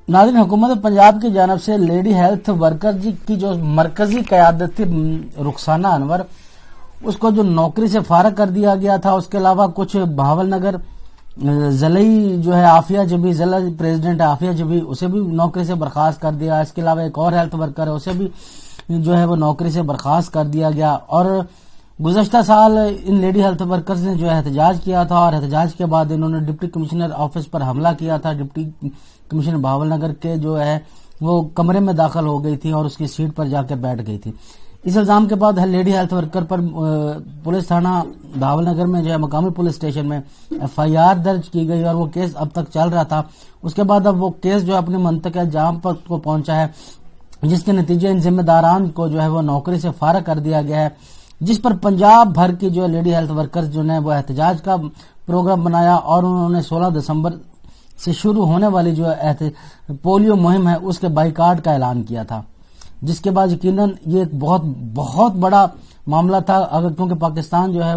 ناظرین، حکومت پنجاب کی جانب سے لیڈی ہیلتھ ورکر کی جو مرکزی قیادت تھی رخسانہ انور، اس کو جو نوکری سے فارغ کر دیا گیا تھا. اس کے علاوہ کچھ بہاول نگر ضلعی جو ہے عافیہ جبی، ضلع پریزیڈنٹ عافیہ جبی، اسے بھی نوکری سے برخاست کر دیا. اس کے علاوہ ایک اور ہیلتھ ورکر ہے، اسے بھی جو ہے وہ نوکری سے برخاست کر دیا گیا. اور گزشتہ سال ان لیڈی ہیلتھ ورکرز نے جو ہے احتجاج کیا تھا، اور احتجاج کے بعد انہوں نے ڈپٹی کمشنر آفس پر حملہ کیا تھا. ڈپٹی کمشنر بہاول نگر کے جو ہے وہ کمرے میں داخل ہو گئی تھی اور اس کی سیٹ پر جا کے بیٹھ گئی تھی. اس الزام کے بعد لیڈی ہیلتھ ورکر پر پولیس تھانہ بہاول نگر میں جو ہے مقامی پولیس اسٹیشن میں ایف آئی آر درج کی گئی، اور وہ کیس اب تک چل رہا تھا. اس کے بعد اب وہ کیس جو ہے اپنے منطقہ جام پر کو پہنچا ہے، جس کے نتیجے ان ذمہ داران کو جو ہے وہ نوکری سے فارغ کر دیا گیا ہے، جس پر پنجاب بھر کی جو لیڈی ہیلتھ ورکرز جو نے وہ احتجاج کا پروگرام بنایا، اور انہوں نے 16 دسمبر سے شروع ہونے والی جو پولیو مہم ہے اس کے بائیکاٹ کا اعلان کیا تھا. جس کے بعد یقیناً یہ ایک بہت بڑا معاملہ تھا، اگر کیونکہ پاکستان جو ہے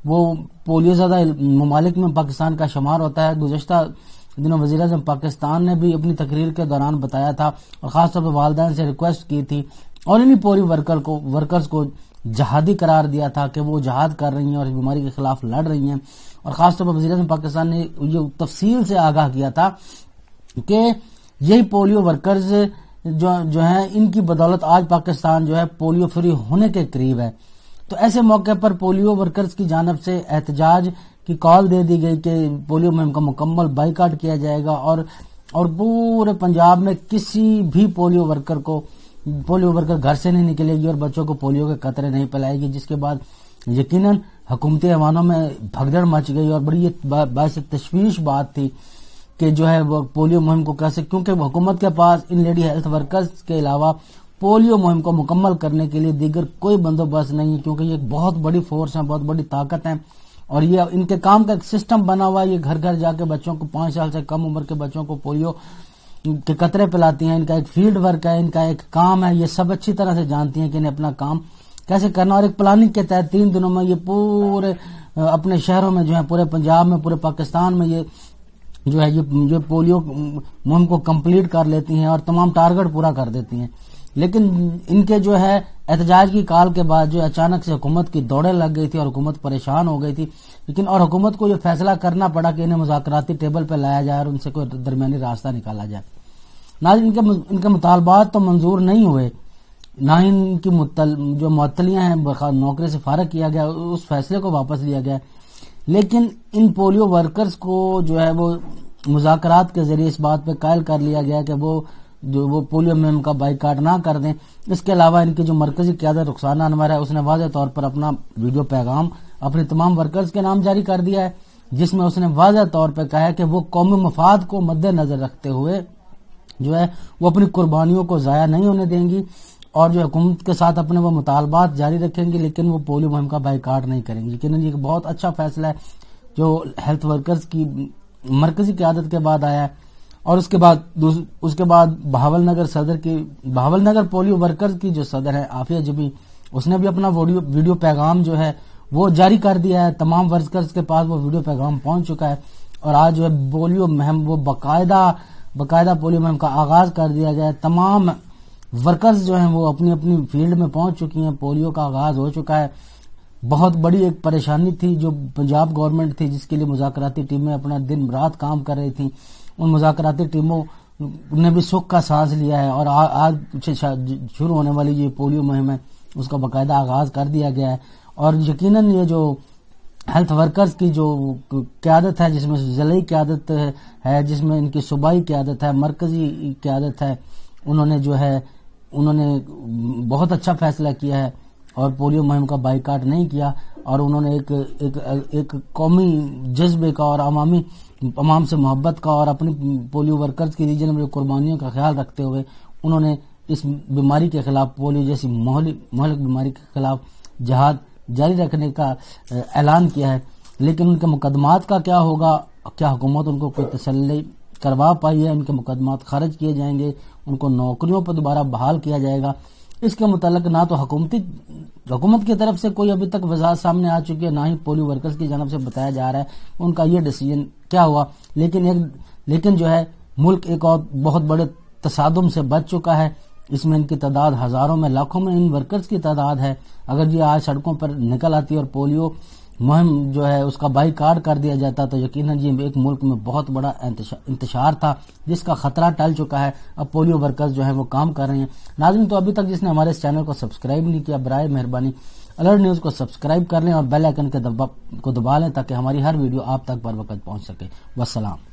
وہ پولیو زدہ ممالک میں پاکستان کا شمار ہوتا ہے. گزشتہ دنوں وزیر اعظم پاکستان نے بھی اپنی تقریر کے دوران بتایا تھا، اور خاص طور پر والدین سے ریکویسٹ کی تھی، اور انہی پولیو ورکرز کو جہادی قرار دیا تھا کہ وہ جہاد کر رہی ہیں اور اس بیماری کے خلاف لڑ رہی ہیں. اور خاص طور پر وزیر اعظم پاکستان نے یہ تفصیل سے آگاہ کیا تھا کہ یہی پولیو ورکرز جو ہیں ان کی بدولت آج پاکستان جو ہے پولیو فری ہونے کے قریب ہے. تو ایسے موقع پر پولیو ورکرز کی جانب سے احتجاج کی کال دے دی گئی کہ پولیو مہم کا مکمل بائیکاٹ کیا جائے گا، اور پورے پنجاب میں کسی بھی پولیو ورکر گھر سے نہیں نکلے گی اور بچوں کو پولیو کے قطرے نہیں پلائے گی. جس کے بعد یقیناً حکومتی ایوانوں میں بھگدڑ مچ گئی، اور بڑی باعث تشویش بات تھی کہ جو ہے وہ پولیو مہم کو کیسے، کیونکہ حکومت کے پاس ان لیڈی ہیلتھ ورکرز کے علاوہ پولیو مہم کو مکمل کرنے کے لیے دیگر کوئی بندوبست نہیں ہے، کیونکہ یہ ایک بہت بڑی فورس ہے، بہت بڑی طاقت ہے، اور یہ ان کے کام کا ایک سسٹم بنا ہوا ہے. یہ گھر گھر جا کے بچوں کو 5 سال سے کم عمر کے بچوں کو پولیو کے قطرے پلاتی ہیں. ان کا ایک فیلڈ ورک ہے، ان کا ایک کام ہے. یہ سب اچھی طرح سے جانتی ہیں کہ انہیں اپنا کام کیسے کرنا، اور ایک پلاننگ کے تحت 3 دنوں میں یہ پورے اپنے شہروں میں جو ہے پورے پنجاب میں پورے پاکستان میں یہ جو ہے یہ پولیو مہم کو کمپلیٹ کر لیتی ہیں اور تمام ٹارگٹ پورا کر دیتی ہیں. لیکن ان کے جو ہے احتجاج کی کال کے بعد جو اچانک سے حکومت کی دوڑیں لگ گئی تھی اور حکومت پریشان ہو گئی تھی. لیکن اور حکومت کو یہ فیصلہ کرنا پڑا کہ انہیں مذاکراتی ٹیبل پہ لایا جائے اور ان سے کوئی درمیانی راستہ نکالا جائے. ناظرین، ان کے مطالبات تو منظور نہیں ہوئے، نہ ہی ان کی جو معطلیاں ہیں نوکری سے فارغ کیا گیا، اس فیصلے کو واپس لیا گیا. لیکن ان پولیو ورکرز کو جو ہے وہ مذاکرات کے ذریعے اس بات پہ قائل کر لیا گیا کہ وہ پولیو مہم کا بائیکاٹ نہ کر دیں. اس کے علاوہ ان کی جو مرکزی قیادت رخسانہ انور ہے، اس نے واضح طور پر اپنا ویڈیو پیغام اپنے تمام ورکرز کے نام جاری کر دیا ہے، جس میں اس نے واضح طور پہ کہا ہے کہ وہ قومی مفاد کو مد نظر رکھتے ہوئے جو ہے وہ اپنی قربانیوں کو ضائع نہیں ہونے دیں گی، اور جو حکومت کے ساتھ اپنے وہ مطالبات جاری رکھیں گی، لیکن وہ پولیو مہم کا بائیکاٹ نہیں کریں گی. لیکن یہ بہت اچھا فیصلہ ہے جو ہیلتھ ورکرز کی مرکزی قیادت کے بعد آیا ہے. اور اس کے بعد بہاول نگر پولیو ورکرز کی جو صدر ہے عافیہ جبی، اس نے بھی اپنا ویڈیو پیغام جو ہے وہ جاری کر دیا ہے. تمام ورکرز کے پاس وہ ویڈیو پیغام پہنچ چکا ہے، اور آج جو ہے پولیو مہم وہ باقاعدہ پولیو مہم کا آغاز کر دیا گیا ہے. تمام ورکرز جو ہیں وہ اپنی اپنی فیلڈ میں پہنچ چکی ہیں، پولیو کا آغاز ہو چکا ہے. بہت بڑی ایک پریشانی تھی جو پنجاب گورنمنٹ تھی، جس کے لیے مذاکراتی ٹیمیں اپنا دن رات کام کر رہی تھیں. ان مذاکراتی ٹیموں نے بھی سکھ کا سانس لیا ہے، اور آج سے شروع ہونے والی یہ پولیو مہم ہے اس کا باقاعدہ آغاز کر دیا گیا ہے. اور یقیناً یہ جو ہیلتھ ورکرز کی جو قیادت ہے، جس میں ضلعی قیادت ہے، جس میں ان کی صوبائی قیادت ہے، مرکزی قیادت ہے، انہوں نے بہت اچھا فیصلہ کیا ہے اور پولیو مہم کا بائیکاٹ نہیں کیا، اور انہوں نے ایک قومی جذبے کا اور عوام سے محبت کا اور اپنی پولیو ورکرز کی ریجنل قربانیوں کا خیال رکھتے ہوئے انہوں نے اس بیماری کے خلاف، پولیو جیسی مہلک بیماری کے خلاف جہاد جاری رکھنے کا اعلان کیا ہے. لیکن ان کے مقدمات کا کیا ہوگا؟ کیا حکومت ان کو کوئی تسلی کروا پائی ہے؟ ان کے مقدمات خارج کیے جائیں گے؟ ان کو نوکریوں پر دوبارہ بحال کیا جائے گا؟ اس کے متعلق نہ تو حکومت کی طرف سے کوئی ابھی تک وضاحت سامنے آ چکی ہے، نہ ہی پولیو ورکرز کی جانب سے بتایا جا رہا ہے ان کا یہ ڈیسیژن کیا ہوا. لیکن جو ہے ملک ایک اور بہت بڑے تصادم سے بچ چکا ہے. اس میں ان کی تعداد ہزاروں میں لاکھوں میں ان ورکرز کی تعداد ہے. اگر یہ آج سڑکوں پر نکل آتی اور پولیو مہم جو ہے اس کا بائی کاٹ کر دیا جاتا تو یقیناً یہ ایک ملک میں بہت بڑا انتشار تھا جس کا خطرہ ٹل چکا ہے. اب پولیو ورکرز جو ہے وہ کام کر رہے ہیں. ناظرین، تو ابھی تک جس نے ہمارے اس چینل کو سبسکرائب نہیں کیا، برائے مہربانی الرٹ نیوز کو سبسکرائب کر لیں اور بیل آئیکن کو دبا لیں تاکہ ہماری ہر ویڈیو آپ تک بر وقت پہنچ سکے. والسلام.